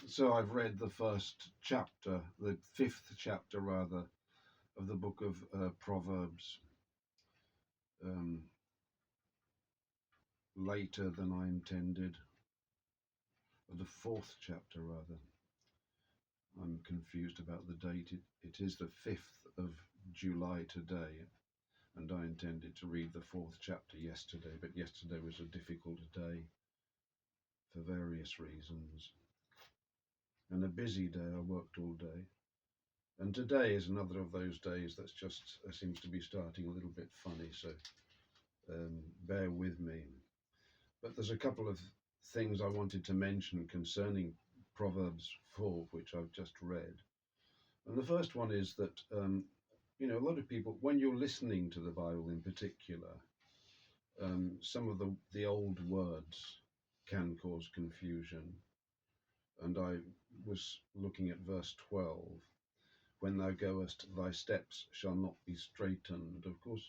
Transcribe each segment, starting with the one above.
So I've read the first chapter, the fifth chapter rather, of the book of Proverbs um, later than I intended, or the fourth chapter rather. I'm confused about the date. It is the 5th of July today, and I intended to read the fourth chapter yesterday, but yesterday was a difficult day for various reasons. And a busy day, I worked all day. And today is another of those days that's just seems to be starting a little bit funny, so bear with me. But there's a couple of things I wanted to mention concerning Proverbs 4, which I've just read. And the first one is that, a lot of people, when you're listening to the Bible in particular, some of the old words can cause confusion. And I was looking at verse 12. When thou goest, thy steps shall not be straitened. Of course,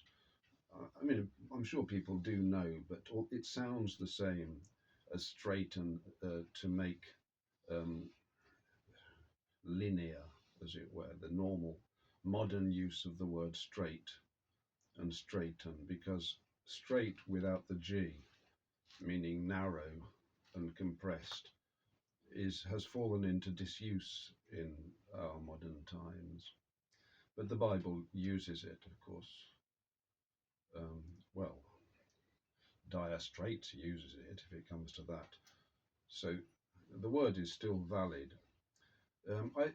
I'm sure people do know, but it sounds the same as straighten, to make linear, as it were, the normal modern use of the word straight and straighten, because straight without the G, meaning narrow and compressed, has fallen into disuse in our modern times. But the Bible uses it, of course. Well, Dire Straits uses it, if it comes to that. So the word is still valid.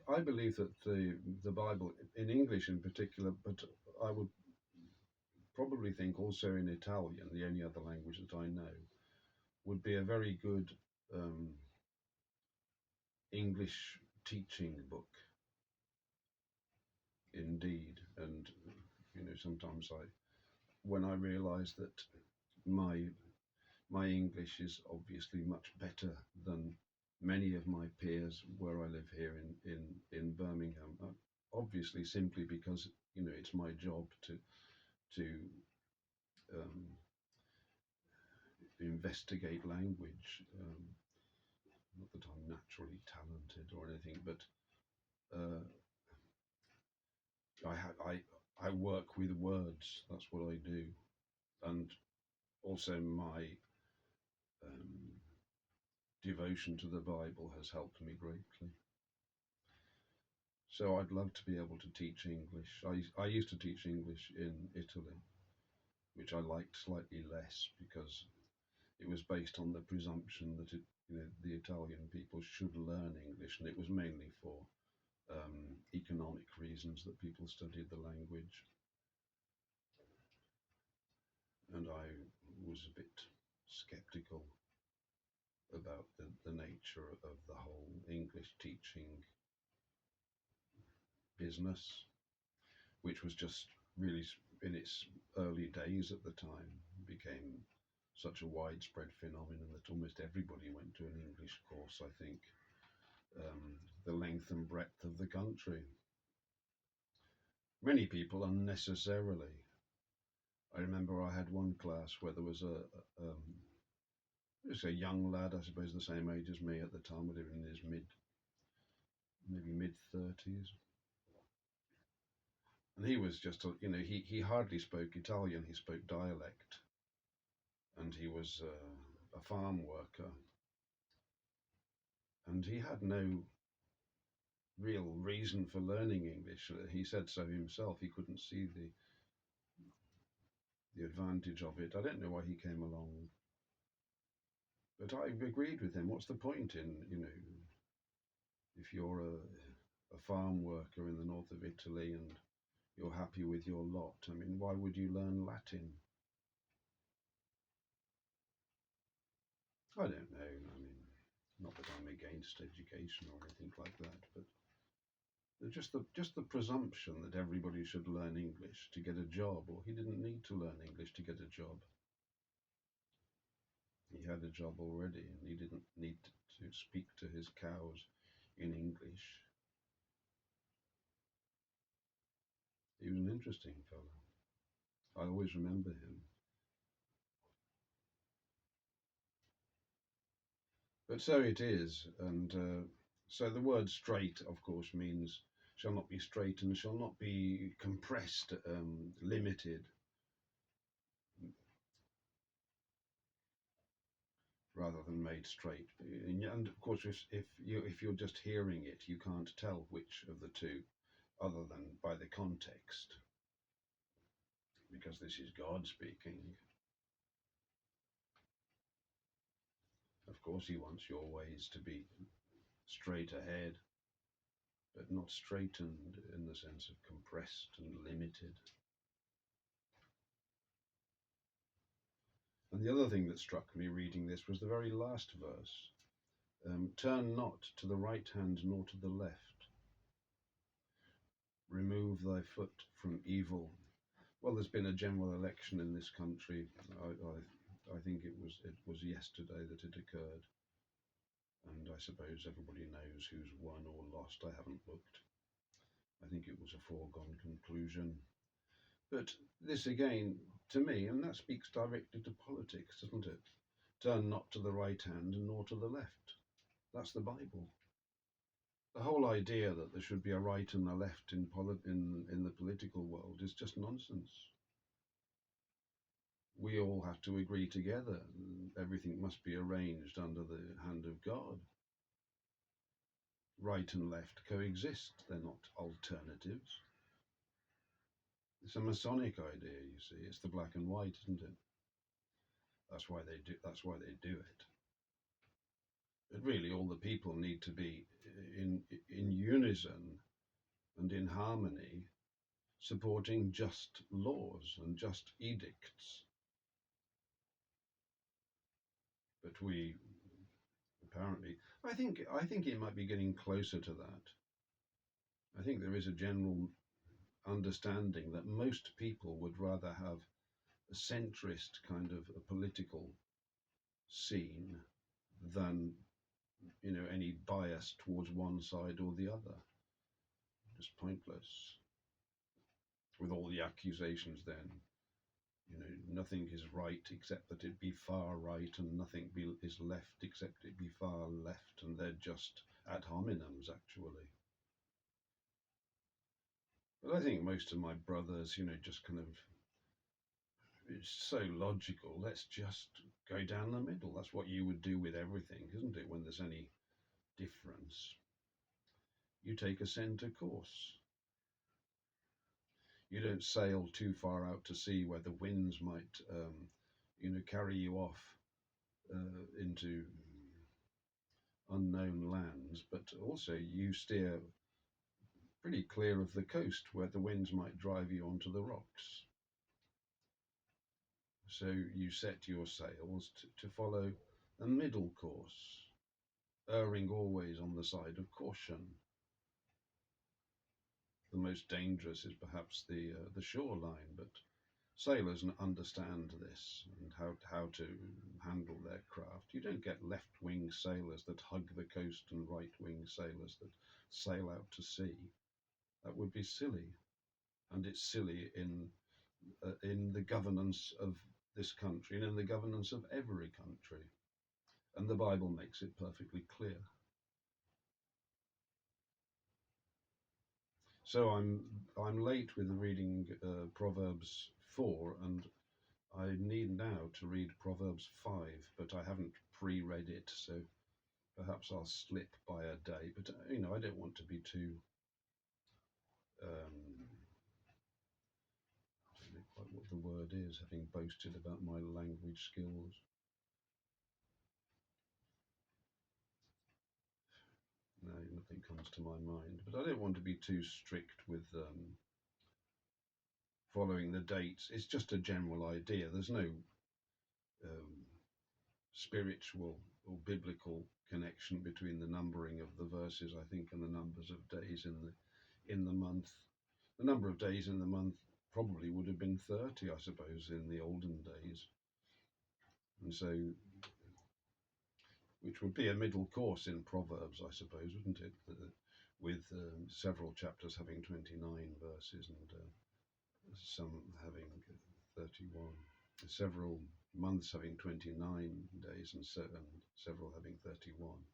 I believe that the Bible, in English in particular, but I would probably think also in Italian, the only other language that I know, would be a very good English teaching book indeed. And sometimes when I realise that my English is obviously much better than many of my peers where I live here in Birmingham, obviously simply because it's my job to investigate language. Not that I'm naturally talented or anything, but I work with words. That's what I do, and also my devotion to the Bible has helped me greatly. So I'd love to be able to teach English. I used to teach English in Italy, which I liked slightly less because it was based on the presumption that the Italian people should learn English, and it was mainly for economic reasons that people studied the language. And I was a bit skeptical about the nature of the whole English teaching business, which was just really in its early days at the time, became such a widespread phenomenon that almost everybody went to an English course, I think, the length and breadth of the country. Many people unnecessarily. I remember I had one class where there was a young lad, I suppose the same age as me at the time, would have been in his mid-30s. And he was just, he hardly spoke Italian, he spoke dialect. And he was a farm worker. And he had no real reason for learning English. He said so himself. He couldn't see the advantage of it. I don't know why he came along. But I agreed with him. What's the point in, if you're a farm worker in the north of Italy and you're happy with your lot? I mean, why would you learn Latin? I don't know. I mean, not that I'm against education or anything like that, but just the presumption that everybody should learn English to get a job, or he didn't need to learn English to get a job. He had a job already, and he didn't need to speak to his cows in English. He was an interesting fellow. I always remember him. But so it is, and So the word straight, of course, means shall not be straitened, shall not be compressed, limited, rather than made straight. And of course, if you're just hearing it, you can't tell which of the two, other than by the context, because this is God speaking. Of course, He wants your ways to be straight ahead, but not straightened in the sense of compressed and limited. And the other thing that struck me reading this was the very last verse. Turn not to the right hand nor to the left. Remove thy foot from evil. Well, there's been a general election in this country. I think it was yesterday that it occurred. And I suppose everybody knows who's won or lost. I haven't looked. I think it was a foregone conclusion. But this again, to me, and that speaks directly to politics, doesn't it? Turn not to the right hand nor to the left. That's the Bible. The whole idea that there should be a right and a left in the political world is just nonsense. We all have to agree together. Everything must be arranged under the hand of God. Right and left coexist. They're not alternatives. It's a Masonic idea, you see. It's the black and white, isn't it? That's why they do it. But really, all the people need to be in unison and in harmony, supporting just laws and just edicts. But we apparently, I think it might be getting closer to that. I think there is a general understanding that most people would rather have a centrist kind of a political scene than any bias towards one side or the other. Just pointless. With all the accusations then, nothing is right except that it be far right, and nothing is left except it be far left, and they're just ad hominems actually. But I think most of my brothers, just kind of, it's so logical. Let's just go down the middle. That's what you would do with everything, isn't it? When there's any difference, you take a centre course. You don't sail too far out to sea where the winds might, carry you off into unknown lands, but also you steer pretty clear of the coast where the winds might drive you onto the rocks. So you set your sails to follow a middle course, erring always on the side of caution. The most dangerous is perhaps the shoreline, but sailors understand this and how to handle their craft. You don't get left-wing sailors that hug the coast and right-wing sailors that sail out to sea. That would be silly, and it's silly in the governance of this country and in the governance of every country. And the Bible makes it perfectly clear. So I'm late with reading Proverbs 4, and I need now to read Proverbs 5, but I haven't pre-read it, so perhaps I'll slip by a day. But I don't want to be too I don't know quite what the word is, having boasted about my language skills. No, nothing comes to my mind. But I don't want to be too strict with following the dates. It's just a general idea. There's no spiritual or biblical connection between the numbering of the verses, I think, and the numbers of days in the month. The number of days in the month probably would have been 30, I suppose, in the olden days. And so, which would be a middle course in Proverbs, I suppose, wouldn't it? With several chapters having 29 verses and some having 31. Several months having 29 days and several having 31.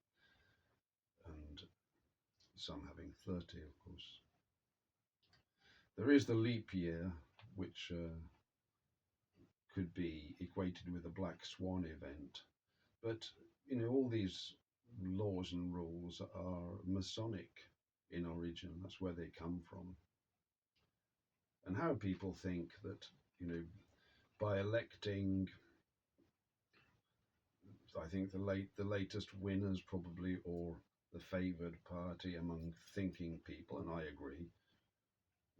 And some having 30, of course. There is the leap year, which could be equated with a black swan event. But, all these laws and rules are Masonic in origin. That's where they come from. And how people think that, by electing, I think the latest winners probably, or the favoured party among thinking people, and I agree,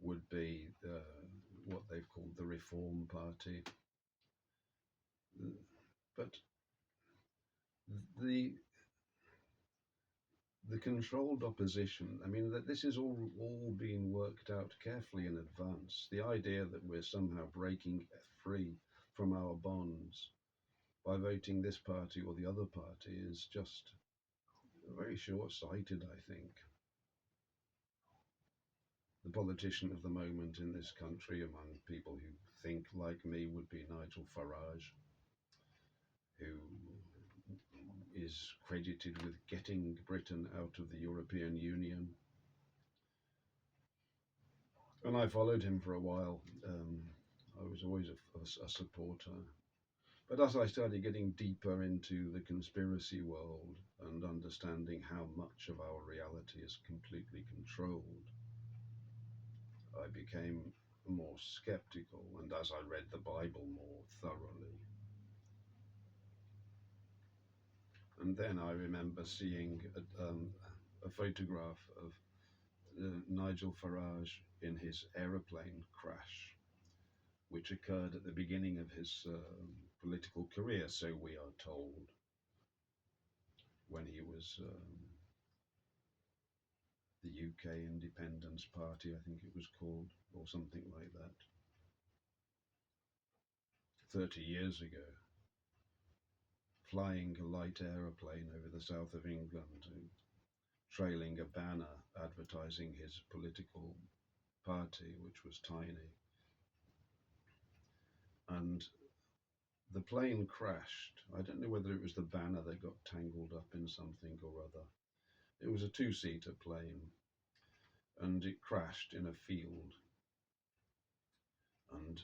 would be what they've called the Reform Party. But the controlled opposition, I mean, that this is all being worked out carefully in advance. The idea that we're somehow breaking free from our bonds by voting this party or the other party is just very short-sighted, I think. The politician of the moment in this country, among people who think like me, would be Nigel Farage, who is credited with getting Britain out of the European Union. And I followed him for a while. I was always a supporter. But as I started getting deeper into the conspiracy world and understanding how much of our reality is completely controlled, I became more skeptical, and as I read the Bible more thoroughly. And then I remember seeing a photograph of Nigel Farage in his aeroplane crash, which occurred at the beginning of his political career, so we are told, when he was the UK Independence Party, I think it was called, or something like that, 30 years ago, flying a light aeroplane over the south of England, trailing a banner advertising his political party, which was tiny. And the plane crashed. I don't know whether it was the banner that got tangled up in something or other. It was a two-seater plane, and it crashed in a field. And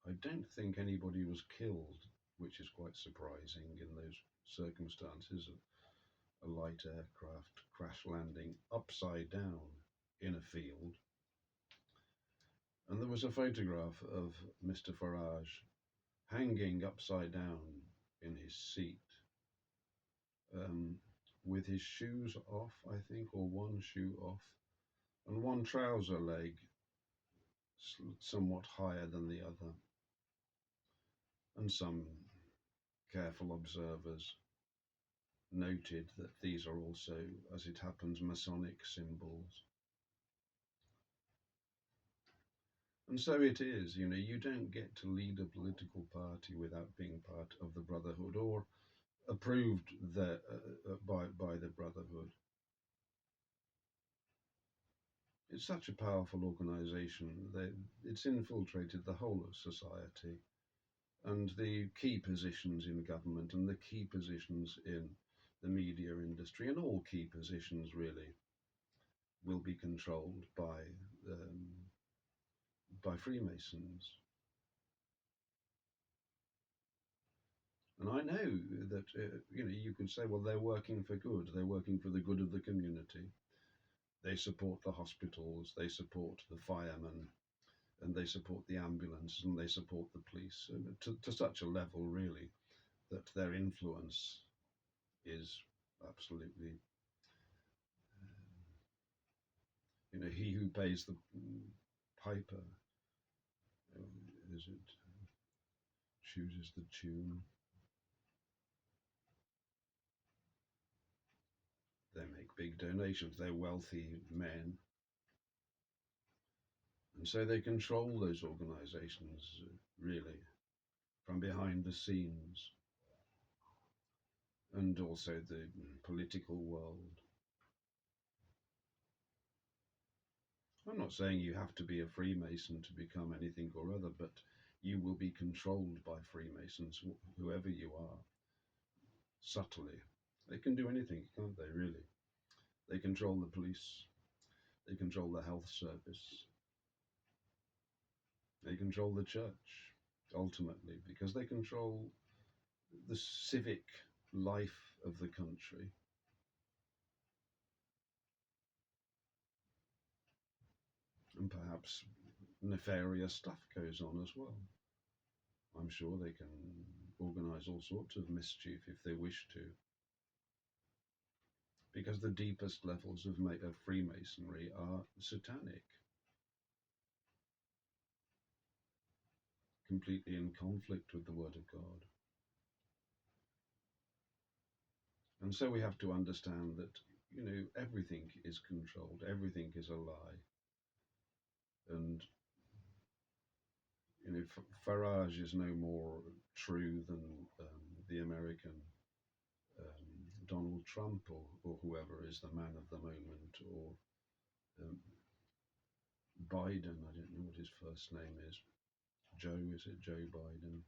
I don't think anybody was killed, which is quite surprising in those circumstances of a light aircraft crash landing upside down in a field. And there was a photograph of Mr. Farage hanging upside down in his seat, with his shoes off, I think, or one shoe off, and one trouser leg somewhat higher than the other. And some careful observers noted that these are also, as it happens, Masonic symbols. And so it is, you don't get to lead a political party without being part of the Brotherhood or approved by the Brotherhood. It's such a powerful organization that it's infiltrated the whole of society, and the key positions in government and the key positions in the media industry and all key positions really will be controlled by Freemasons. And I know that you could say, well, they're working for good. They're working for the good of the community. They support the hospitals, they support the firemen, and they support the ambulance, and they support the police to such a level, really, that their influence is absolutely, he who pays the piper, chooses the tune. They make big donations. They're wealthy men. And so they control those organizations, really, from behind the scenes, and also the political world. I'm not saying you have to be a Freemason to become anything or other, but you will be controlled by Freemasons, whoever you are, subtly. They can do anything, can't they, really? They control the police. They control the health service. They control the church, ultimately, because they control the civic life of the country. And perhaps nefarious stuff goes on as well. I'm sure they can organise all sorts of mischief if they wish to. Because the deepest levels of Freemasonry are satanic, completely in conflict with the Word of God. And so we have to understand that, everything is controlled, everything is a lie. And, Farage is no more true than the American Donald Trump or whoever is the man of the moment, or Biden. I don't know what his first name is. Is it Joe Biden?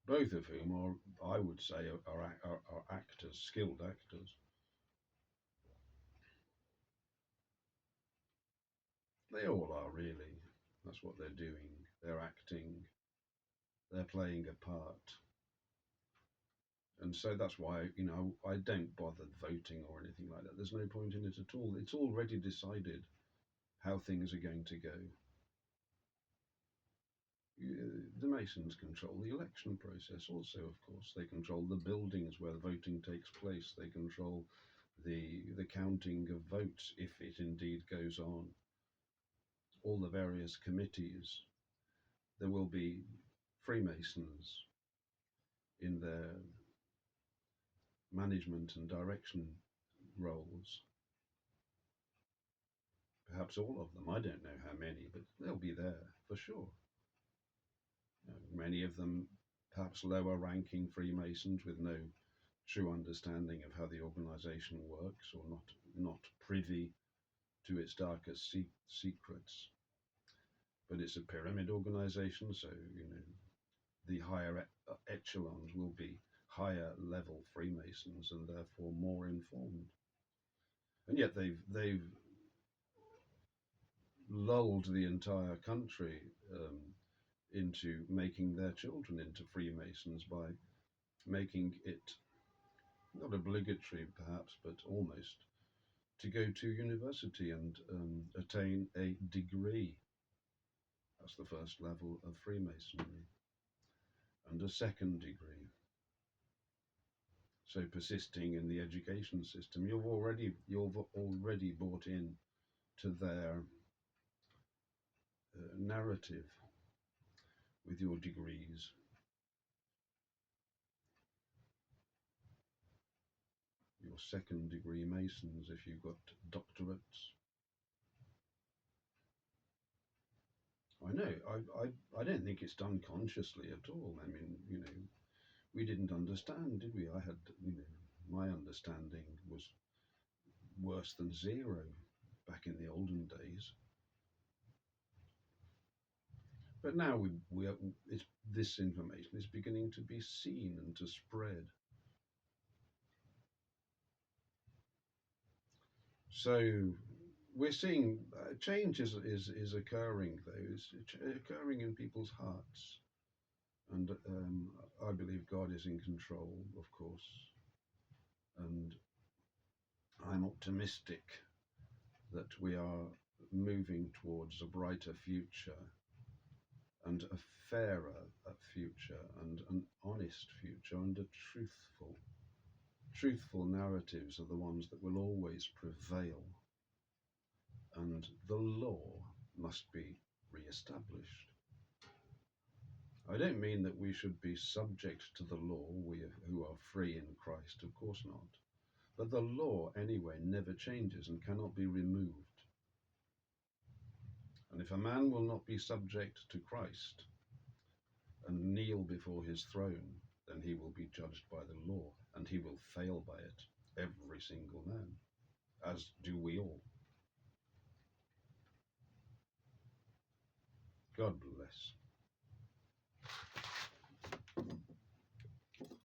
Both of whom are, I would say, are actors, skilled actors. They all are, really. That's what they're doing. They're acting. They're playing a part. And so that's why, I don't bother voting or anything like that. There's no point in it at all. It's already decided how things are going to go. The Masons control the election process also, of course. They control the buildings where the voting takes place. They control the counting of votes, if it indeed goes on. All the various committees. There will be Freemasons in their management and direction roles. Perhaps all of them. I don't know how many, but they'll be there for sure. Many of them perhaps lower ranking Freemasons with no true understanding of how the organization works, or not privy to its darkest secrets. But it's a pyramid organization, so the higher echelons will be higher level Freemasons and therefore more informed. And yet they've lulled the entire country into making their children into Freemasons by making it not obligatory perhaps, but almost, to go to university and attain a degree. That's the first level of Freemasonry. And a second degree. So persisting in the education system, you've already bought in to their narrative with your degrees. Your second degree Masons, if you've got doctorates. I know, I don't think it's done consciously at all. I mean, we didn't understand, did we? I had, my understanding was worse than zero back in the olden days. But now this information is beginning to be seen and to spread. So we're seeing change is occurring, though. It's occurring in people's hearts. And I believe God is in control, of course. And I'm optimistic that we are moving towards a brighter future, and a fairer future, and an honest future, and a truthful narratives are the ones that will always prevail. And the law must be re-established. I don't mean that we should be subject to the law, we who are free in Christ, of course not. But the law, anyway, never changes and cannot be removed. And if a man will not be subject to Christ and kneel before his throne, then he will be judged by the law, and he will fail by it, every single man, as do we all. God bless.